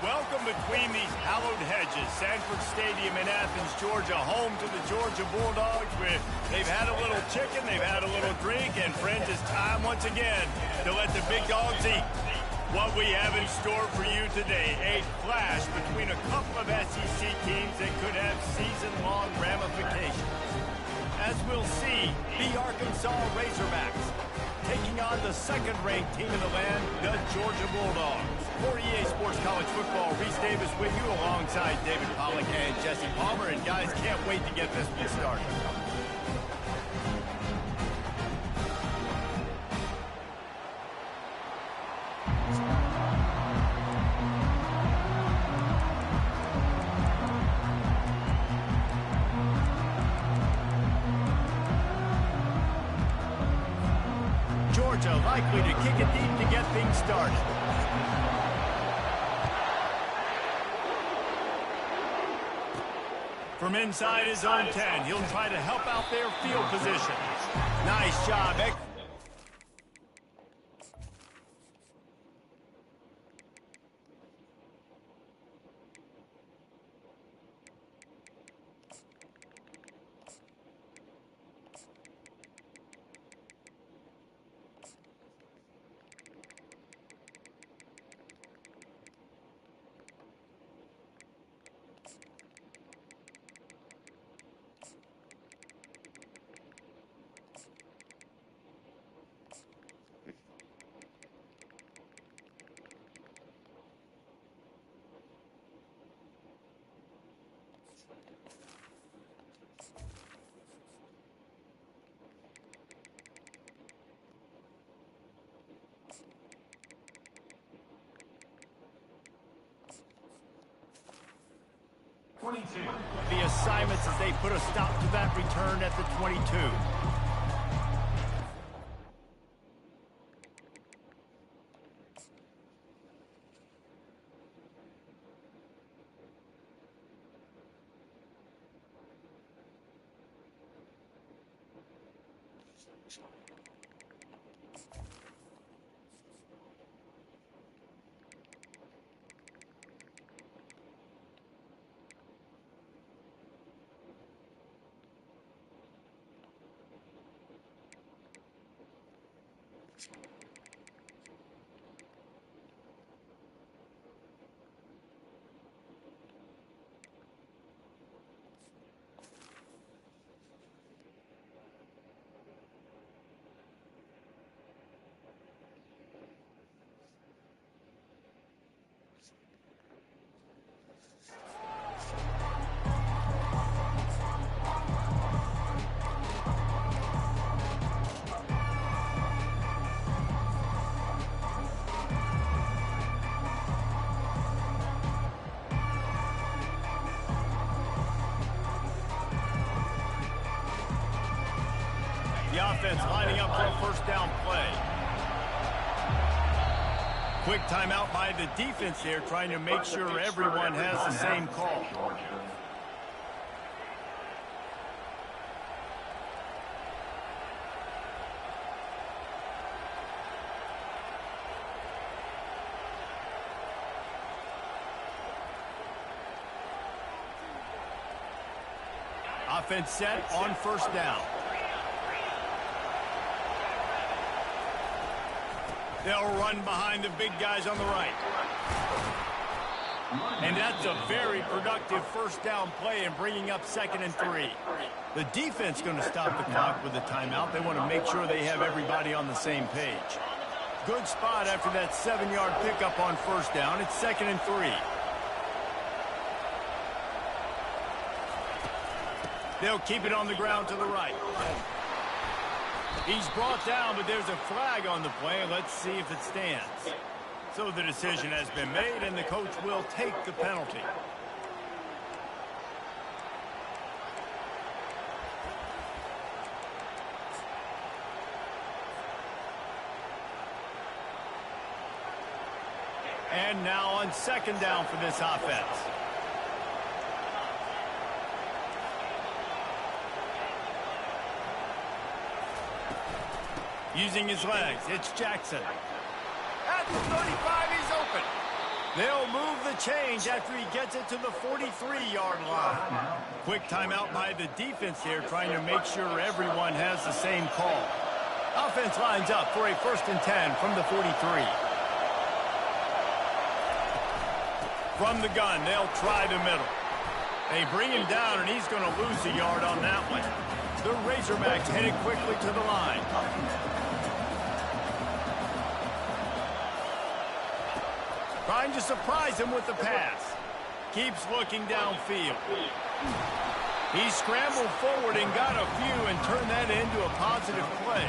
Welcome between these hallowed hedges. Sanford Stadium in Athens, Georgia, home to the Georgia Bulldogs. They've had a little chicken, they've had a little drink, and friends, it's time once again to let the big dogs eat. What we have in store for you today, a clash between a couple of SEC teams that could have season-long ramifications. As we'll see, the Arkansas Razorbacks taking on the second-ranked team in the land, the Georgia Bulldogs. For EA Sports College Football, Reese Davis with you alongside David Pollack and Jesse Palmer. And guys, can't wait to get this one started. Georgia likely to kick it deep to get things started. From inside his own 10, he'll try to help out their field position. Nice job. The assignments as they put a stop to that return at the 22. The offense lining up for a first down play. Quick timeout by the defense here, trying to make sure everyone has the same call. Offense set on first down. They'll run behind the big guys on the right. And that's a very productive first down play and bringing up 2nd and 3. The defense going to stop the clock with a timeout. They want to make sure they have everybody on the same page. Good spot after that 7-yard pickup on first down. It's 2nd and 3. They'll keep it on the ground to the right. He's brought down, but there's a flag on the play. Let's see if it stands. So the decision has been made, and the coach will take the penalty. And now on 2nd down for this offense. Using his legs, it's Jackson. At the 35, he's open. They'll move the change after he gets it to the 43-yard line. Quick timeout by the defense here, trying to make sure everyone has the same call. Offense lines up for a 1st and 10 from the 43. From the gun, they'll try the middle. They bring him down, and he's going to lose a yard on that one. The Razorbacks headed quickly to the line. Trying to surprise him with the pass. Keeps looking downfield. He scrambled forward and got a few and turned that into a positive play.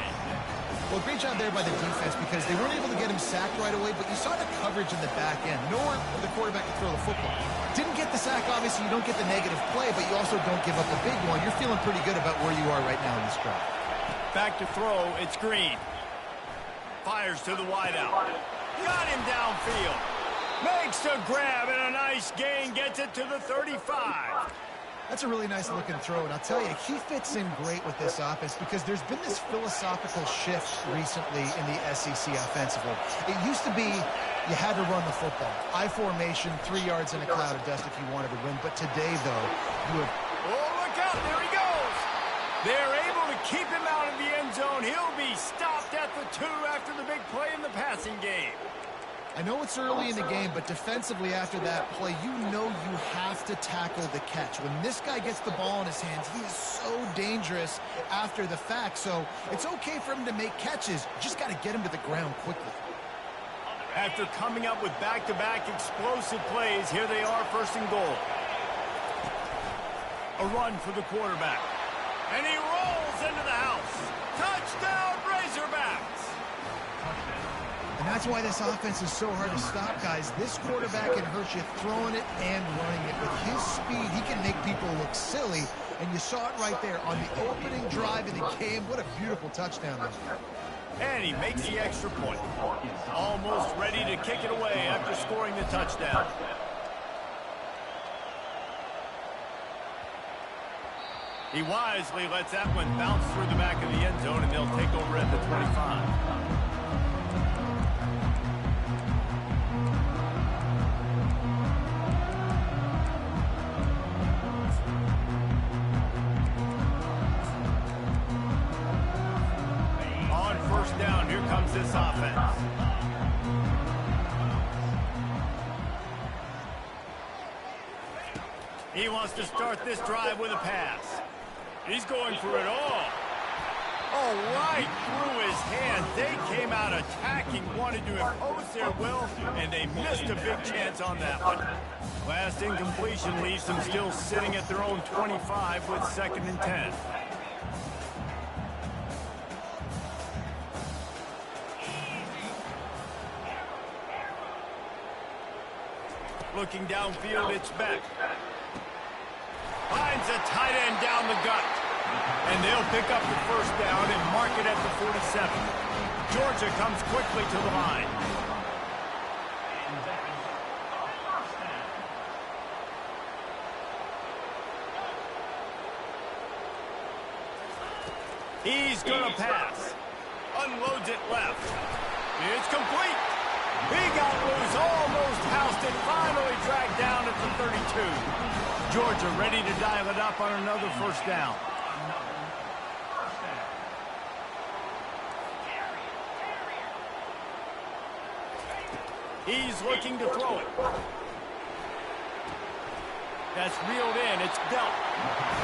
Well, great job there by the defense because they weren't able to get him sacked right away, but you saw the coverage in the back end. Nowhere for the quarterback to throw the football. Didn't get the sack, obviously you don't get the negative play, but you also don't give up a big one. You're feeling pretty good about where you are right now in this drive. Back to throw, it's Green. Fires to the wideout. Got him downfield. Makes the grab and a nice gain, gets it to the 35. That's a really nice looking throw, and I'll tell you, he fits in great with this offense because there's been this philosophical shift recently in the SEC offensively. It used to be you had to run the football. I formation, 3 yards in a cloud of dust if you wanted to win, but today, though, you have... Oh, look out, there he goes. They're able to keep him out of the end zone. He'll be stopped at the 2 after the big play in the passing game. I know it's early in the game, but defensively after that play, you know you have to tackle the catch. When this guy gets the ball in his hands, he is so dangerous after the fact. So it's okay for him to make catches. You just got to get him to the ground quickly. After coming up with back-to-back explosive plays, here they are, 1st and goal. A run for the quarterback. And he rolls into the house. Touchdown, Razorbacks! And that's why this offense is so hard to stop, guys. This quarterback can hurt you throwing it and running it. With his speed, he can make people look silly. And you saw it right there on the opening drive of the game. What a beautiful touchdown. And he makes the extra point. Almost ready to kick it away after scoring the touchdown. He wisely lets that one bounce through the back of the end zone, and they'll take over at the 25. This offense. He wants to start this drive with a pass. He's going for it all. Oh, right through his hand. They came out attacking, wanted to impose their will, and they missed a big chance on that one. Last incompletion leaves them still sitting at their own 25 with 2nd and 10. Looking downfield, it's Beck. Finds a tight end down the gut. And they'll pick up the 1st down and mark it at the 47. Georgia comes quickly to the line. He's going to pass. Unloads it left. It's complete. He got loose, almost housed it, finally dragged down at the 32. Georgia ready to dial it up on another 1st down. He's looking to throw it. That's reeled in. It's dealt.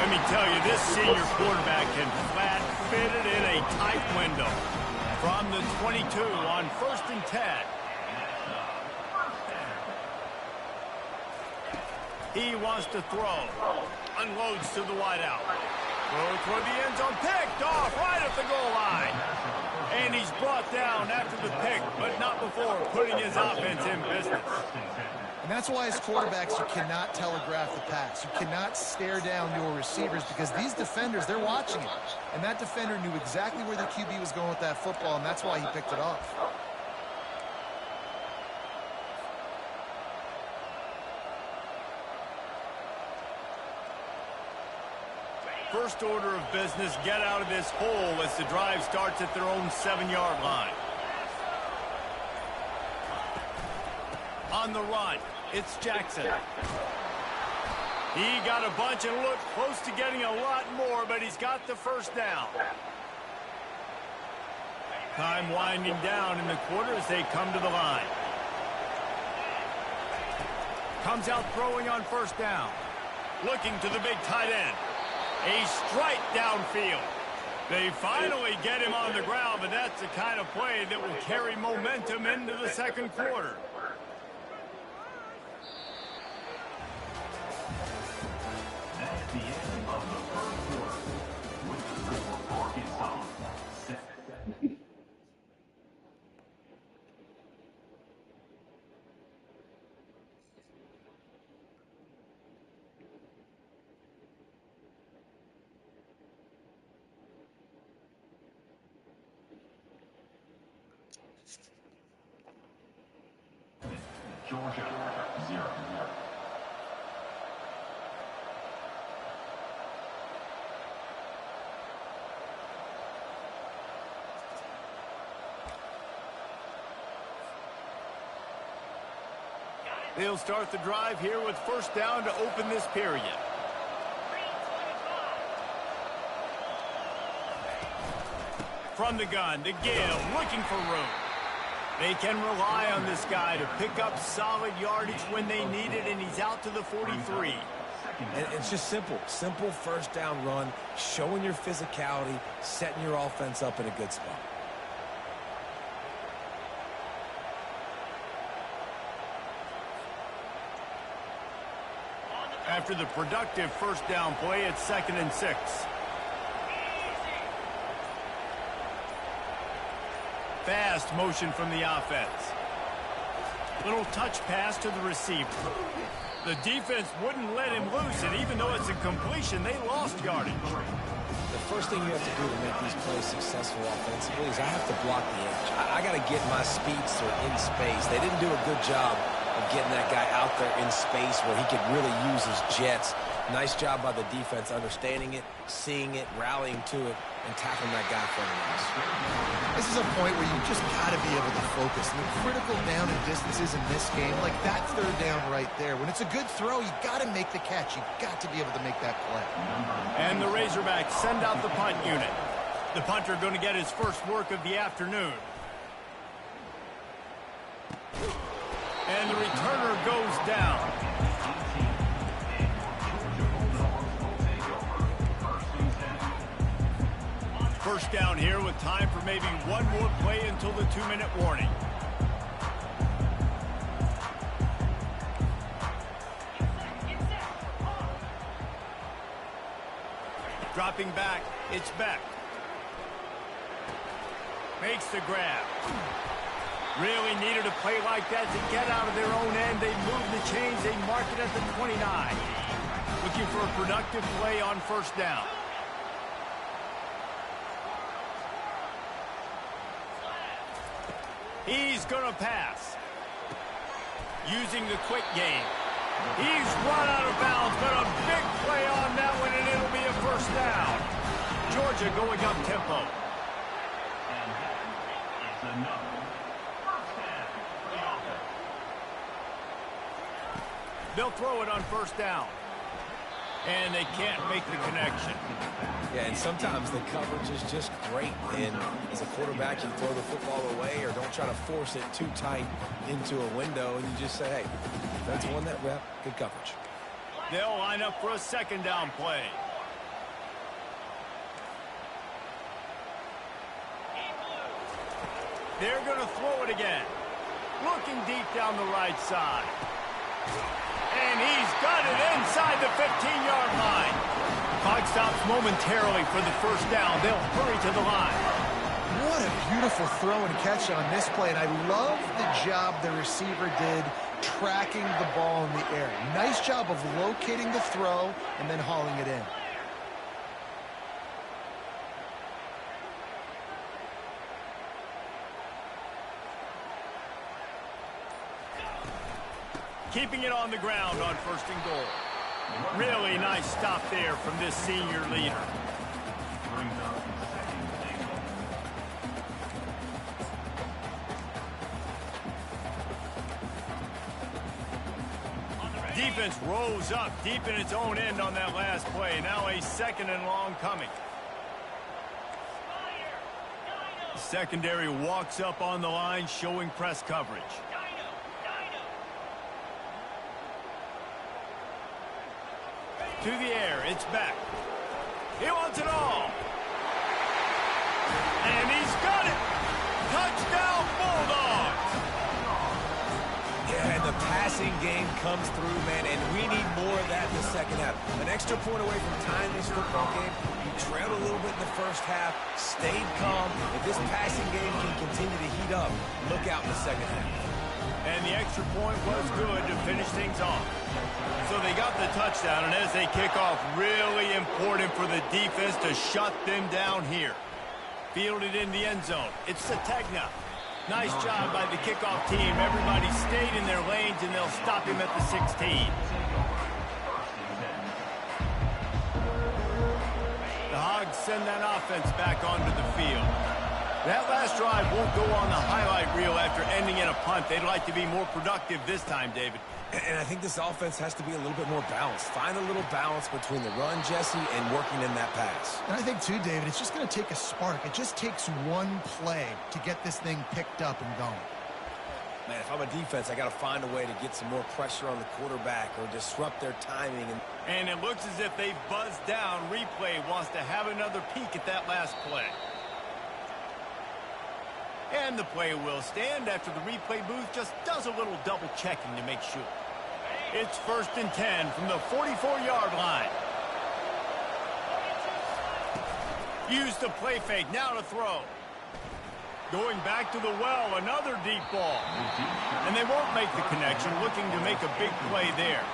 Let me tell you, this senior quarterback can flat fit it in a tight window. From the 22 on 1st and 10. He wants to throw. Unloads to the wideout. Throw toward the end zone. Picked off right at the goal line. And he's brought down after the pick, but not before putting his offense in business. And that's why as quarterbacks, you cannot telegraph the pass. You cannot stare down your receivers because these defenders, they're watching it. And that defender knew exactly where the QB was going with that football, and that's why he picked it off. First order of business, get out of this hole as the drive starts at their own 7-yard line. On the run, it's Jackson. He got a bunch and looked close to getting a lot more, but he's got the first down. Time winding down in the quarter as they come to the line. Comes out throwing on first down. Looking to the big tight end. A strike downfield. They finally get him on the ground, but that's the kind of play that will carry momentum into the second quarter. That's the end of the first quarter. With the score for Arkansas, 7. Georgia, 0. They'll start the drive here with first down to open this period. From the gun to Gill, looking for room. They can rely on this guy to pick up solid yardage when they need it, and he's out to the 43. And it's just simple first down run, showing your physicality, setting your offense up in a good spot. After the productive first down play, it's 2nd and 6. Fast motion from the offense. Little touch pass to the receiver. The defense wouldn't let him loose, and even though it's a completion, they lost yardage. The first thing you have to do to make these plays successful offensively is I have to block the edge. I got to get my speedster in space. They didn't do a good job of getting that guy out there in space where he could really use his jets. Nice job by the defense understanding it, seeing it, rallying to it, and tackling that guy from the house. This is a point where you just got to be able to focus. The critical down and distances in this game, like that third down right there. When it's a good throw, you got to make the catch. You got to be able to make that play. And the Razorbacks send out the punt unit. The punter going to get his first work of the afternoon. And the returner goes down. First down here with time for maybe one more play until the 2-minute warning. Dropping back, it's Beck. Makes the grab. Really needed a play like that to get out of their own end. They move the chains, they mark it at the 29. Looking for a productive play on first down. He's going to pass. Using the quick game. He's run out of bounds, but a big play on that one, and it'll be a first down. Georgia going up tempo. And that is another first down for the offense. They'll throw it on first down. And they can't make the connection. Yeah, and sometimes the coverage is just great. And as a quarterback, you throw the football away or don't try to force it too tight into a window, and you just say, hey, defense won that rep, good coverage. They'll line up for a second down play. They're going to throw it again. Looking deep down the right side. And he's got it inside the 15-yard line. Clock stops momentarily for the first down. They'll hurry to the line. What a beautiful throw and catch on this play. And I love the job the receiver did tracking the ball in the air. Nice job of locating the throw and then hauling it in. Keeping it on the ground on first and goal. Really nice stop there from this senior leader. Brings up second and goal. Defense rose up deep in its own end on that last play. Now a 2nd and long coming. The secondary walks up on the line, showing press coverage. To the air, it's back. He wants it all. And he's got it. Touchdown, Bulldogs. Yeah, and the passing game comes through, man, and we need more of that in the second half. An extra point away from tying this football game. You trailed a little bit in the first half, stayed calm. If this passing game can continue to heat up, look out in the second half. And the extra point was good to finish things off. So they got the touchdown, and as they kick off, really important for the defense to shut them down here. Fielded in the end zone. It's Sategna. Nice job by the kickoff team. Everybody stayed in their lanes, and they'll stop him at the 16. The Hogs send that offense back onto the field. That last drive won't go on the highlight reel after ending in a punt. They'd like to be more productive this time, David. And I think this offense has to be a little bit more balanced. Find a little balance between the run, Jesse, and working in that pass. And I think, too, David, it's just going to take a spark. It just takes one play to get this thing picked up and going. Man, if I'm a defense, I got to find a way to get some more pressure on the quarterback or disrupt their timing. And it looks as if they've buzzed down. Replay wants to have another peek at that last play. And the play will stand after the replay booth just does a little double checking to make sure. It's 1st and 10 from the 44-yard line. Use the play fake, now to throw. Going back to the well, another deep ball. And they won't make the connection, looking to make a big play there.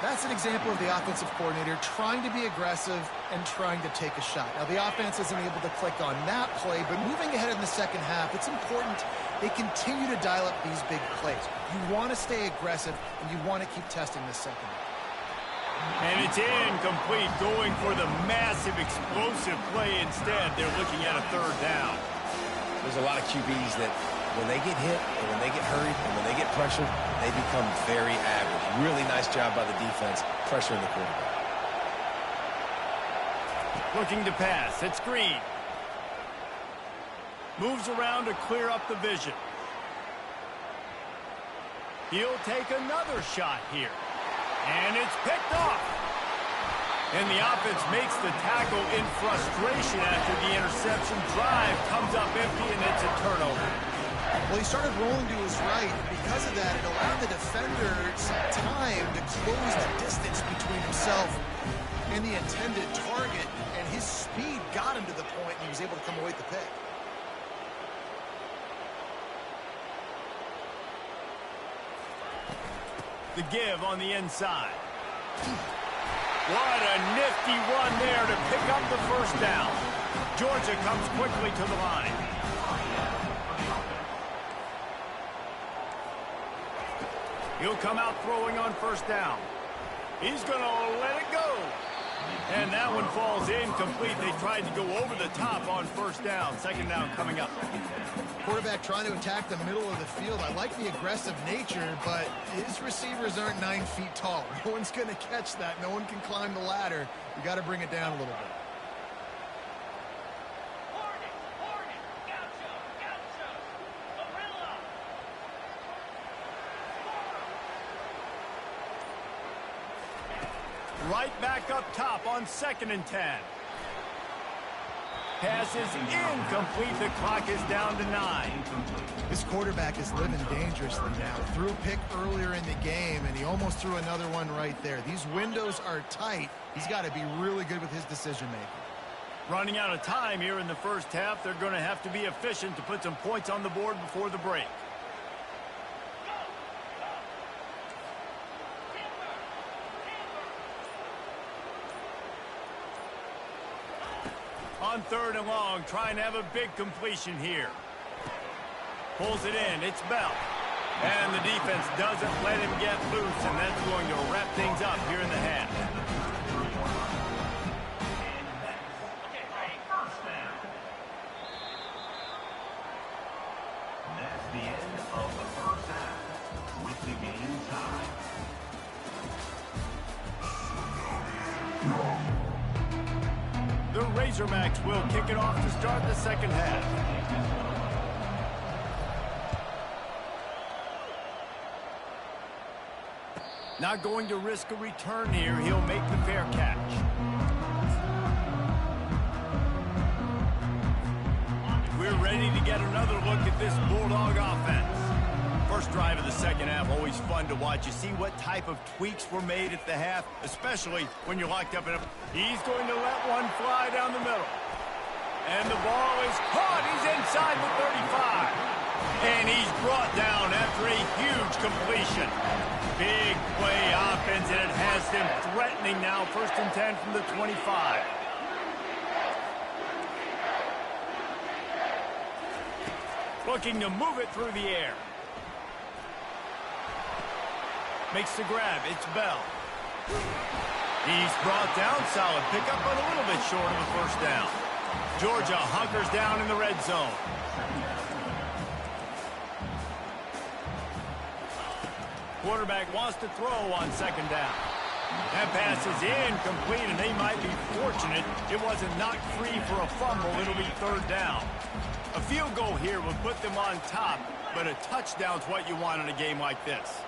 That's an example of the offensive coordinator trying to be aggressive and trying to take a shot. Now, the offense isn't able to click on that play, but moving ahead in the second half, it's important they continue to dial up these big plays. You want to stay aggressive, and you want to keep testing this second half. And it's incomplete, going for the massive, explosive play instead. They're looking at a 3rd down. There's a lot of QBs that when they get hit and when they get hurried and when they get pressured, they become very average. Really nice job by the defense, pressuring the quarterback. Looking to pass. It's Green. Moves around to clear up the vision. He'll take another shot here. And it's picked off. And the offense makes the tackle in frustration after the interception. Drive comes up empty, and it's a turnover. Well, he started rolling to his right, and because of that, it allowed the defender some time to close the distance between himself and the intended target, and his speed got him to the point, and he was able to come away with the pick. The give on the inside. What a nifty run there to pick up the 1st down. Georgia comes quickly to the line. He'll come out throwing on 1st down. He's going to let it go. And that one falls incomplete. They tried to go over the top on 1st down. 2nd down coming up. Quarterback trying to attack the middle of the field. I like the aggressive nature, but his receivers aren't 9 feet tall. No one's going to catch that. No one can climb the ladder. You got to bring it down a little bit. Right back up top on 2nd and 10. Pass is incomplete. The clock is down to 9. This quarterback is living dangerously now. Threw a pick earlier in the game, and he almost threw another one right there. These windows are tight. He's got to be really good with his decision-making. Running out of time here in the 1st half. They're going to have to be efficient to put some points on the board before the break. On 3rd and long, trying to have a big completion here. Pulls it in. It's Bell. And the defense doesn't let him get loose, and that's going to wrap things up here in the half. That's the end of the 1st half with the game tied. Razorbacks will kick it off to start the second half. Not going to risk a return here. He'll make the fair catch. We're ready to get another look at this Bulldog offense. First drive of the second half, always fun to watch. You see what type of tweaks were made at the half, especially when you're locked up in a... He's going to let one fly down the middle. And the ball is caught. He's inside the 35. And he's brought down after a huge completion. Big play offense, and it has them threatening now. 1st and 10 from the 25. Looking to move it through the air. Makes the grab. It's Bell. He's brought down. Solid pickup, but a little bit short of the first down. Georgia hunkers down in the red zone. Quarterback wants to throw on second down. That pass is incomplete, and they might be fortunate it wasn't knocked free for a fumble. It'll be 3rd down. A field goal here would put them on top, but a touchdown's what you want in a game like this.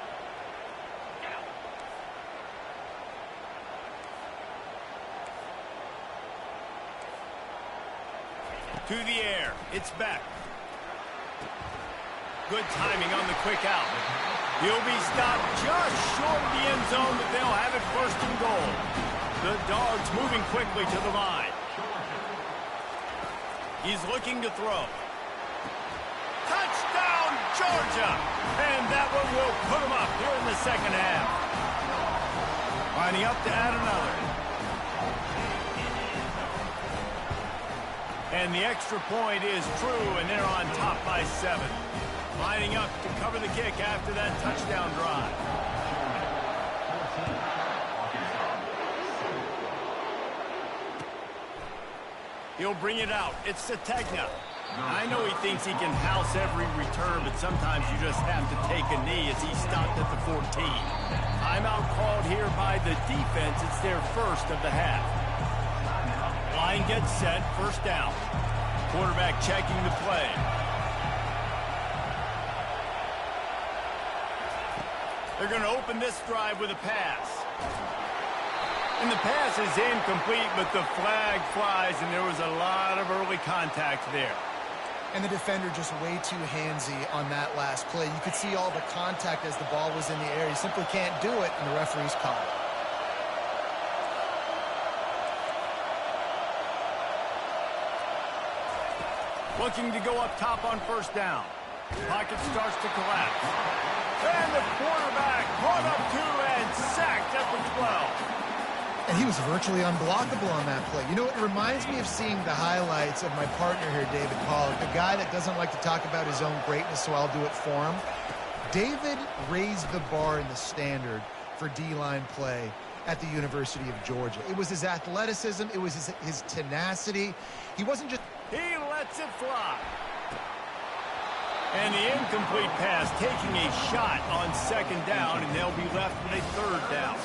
To the air. It's back. Good timing on the quick out. He'll be stopped just short of the end zone, but they'll have it 1st and goal. The Dogs moving quickly to the line. He's looking to throw. Touchdown, Georgia! And that one will put him up here in the second half. Lining up to add another. And the extra point is true, and they're on top by 7. Lining up to cover the kick after that touchdown drive. He'll bring it out. It's Sategna. I know he thinks he can house every return, but sometimes you just have to take a knee as he stopped at the 14. Timeout called here by the defense. It's their first of the half. Line gets set, 1st down. Quarterback checking the play. They're going to open this drive with a pass. And the pass is incomplete, but the flag flies, and there was a lot of early contact there. And the defender just way too handsy on that last play. You could see all the contact as the ball was in the air. He simply can't do it, and the referee's caught it. Looking to go up top on 1st down. Pocket starts to collapse. And the quarterback caught up 2 and sacked at the 12. And he was virtually unblockable on that play. You know, it reminds me of seeing the highlights of my partner here, David Pollack, a guy that doesn't like to talk about his own greatness, so I'll do it for him. David raised the bar in the standard for D-line play at the University of Georgia. It was his athleticism. It was his tenacity. He wasn't just... He lets it fly. And the incomplete pass taking a shot on 2nd down, and they'll be left with a 3rd down.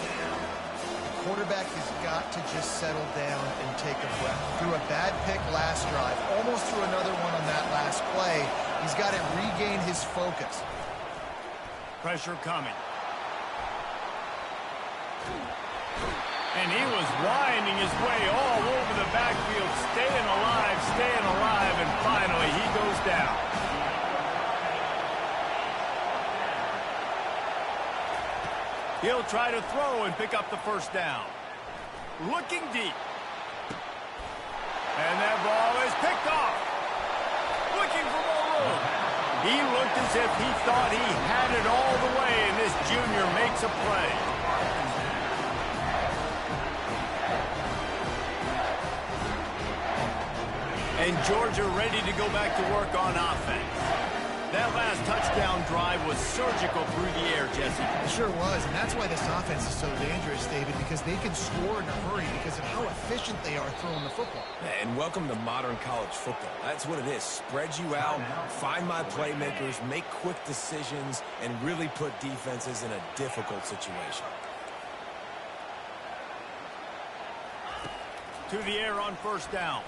Quarterback has got to just settle down and take a breath. Threw a bad pick last drive, almost threw another one on that last play. He's got to regain his focus. Pressure coming. And he was winding his way all over the backfield, staying alive, and finally he goes down. He'll try to throw and pick up the 1st down. Looking deep. And that ball is picked off. Looking for more room. He looked as if he thought he had it all the way, and this junior makes a play. And Georgia ready to go back to work on offense. That last touchdown drive was surgical through the air, Jesse. It sure was, and that's why this offense is so dangerous, David, because they can score in a hurry because of how efficient they are throwing the football. And welcome to modern college football. That's what it is. Spread you out, find my playmakers, make quick decisions, and really put defenses in a difficult situation. to the air on first down.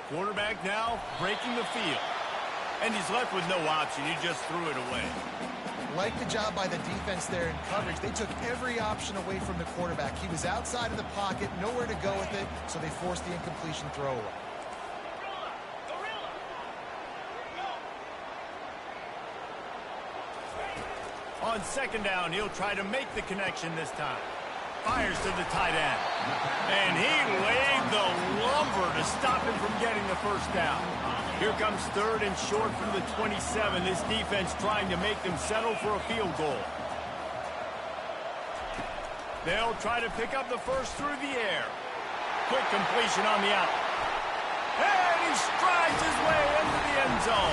Quarterback now breaking the field. And he's left with no option. He just threw it away. Like the job by the defense there in coverage. They took every option away from the quarterback. He was outside of the pocket, nowhere to go with it, so they forced the incompletion throw away. On second down, he'll try to make the connection this time. Fires to the tight end. And he laid the lumber to stop him from getting the first down. Here comes third and short from the 27. This defense trying to make them settle for a field goal. They'll try to pick up the first through the air. Quick completion on the out. And he strides his way into the end zone.